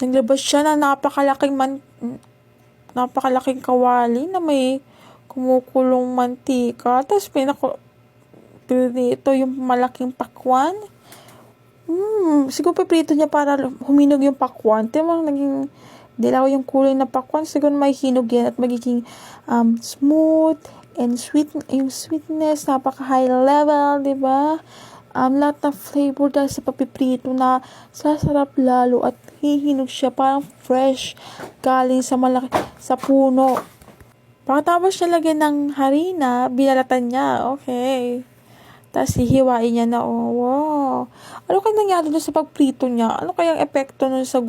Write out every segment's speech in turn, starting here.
Naglabas siya ng napakalaking kawali na may kumukulong mantika. Tapos pinito yung malaking pakwan. Siguro piprito niya para huminog yung pakwan. Tingnan mo, naging dilaw yung kulay ng pakwan. Siguro may hinog yan at magiging smooth and sweet. Yung sweetness, napaka-high level, di ba? Lahat ng flavor dahil sa papiprito na sasarap lalo at hihinog siya parang fresh galing sa puno. Pagkatapos niya lagyan ng harina, binalatan niya. Okay. Tapos hihiwain niya na, oh, wow. Ano kaya nangyari doon sa pagprito niya? Ano kayang epekto nun sa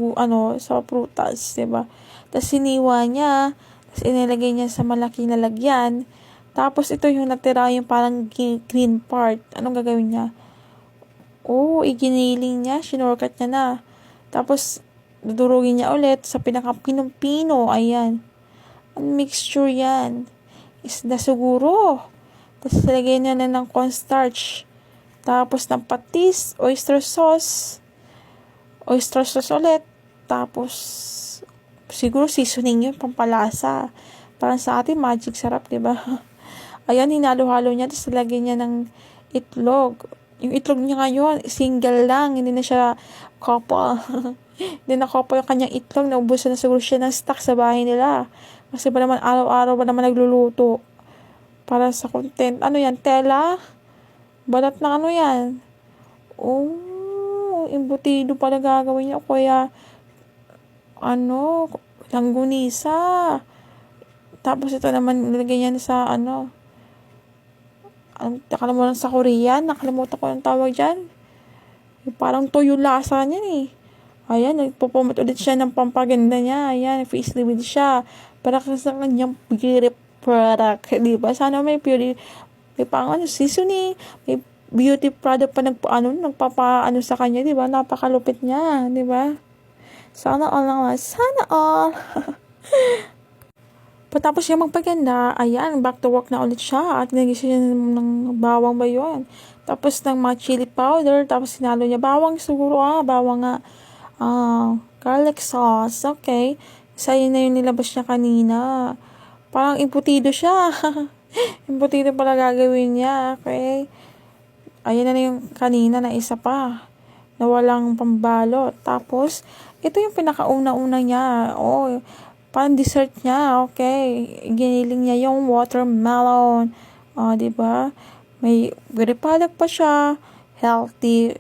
prutas, diba? Tapos siniwa niya, tapos inilagay niya sa malaking lalagyan. Tapos ito yung natira, yung parang green part. Anong gagawin niya? Oh, iginiling niya, shinorkat niya na. Tapos, dudurugin niya ulit sa pinaka-pinong-pino. Ayan. Ang mixture yan. Isda siguro. Tapos, lagay niya na ng cornstarch. Tapos, ng patis, oyster sauce. Oyster sauce ulit. Tapos, siguro seasoning yun, pampalasa. Parang sa atin, magic sarap, diba? Ayan, hinalo-halo niya. Tapos, lagay niya ng itlog. Yung itlog niya ngayon, single lang. Hindi na siya couple. Hindi na couple yung kanyang itlog. Naubusan na siguro siya ng stock sa bahay nila. Kasi ba naman, araw-araw ba naman nagluluto? Para sa content. Ano yan? Tela? Balat na ano yan? Oh, embutido pala gagawin niya. Kaya, langgunisa. Tapos ito naman, nilagay niya sa nakalimutan sa Korean, nakalimutan ko yung tawag dyan. Parang toyo lasa niya eh. Ayan, nagpo-promote ulit siya ng pampaganda niya. Ayan, facelift siya. Para sa kanyang beauty product. Diba? Sana may seasoning, may beauty product pa nagpapaano sa kanya. Diba? Napakalupit niya. Diba? Sana all naman. Sana all. Patapos siya magpaganda, ayan, back to work na ulit siya. At nagising siya ng bawang ba yun? Tapos ng mga chili powder, tapos sinalo niya bawang siguro, bawang nga. Garlic sauce, okay. Isa yun na yung nilabas niya kanina. Parang imputido siya. Imputido pala gagawin niya, okay. Ayan na yung kanina na isa pa. Na walang pambalot. Tapos, ito yung pinakauna-una niya. Parang dessert niya, okay. Giniling niya yung watermelon. Diba? May repolyo pa siya. Healthy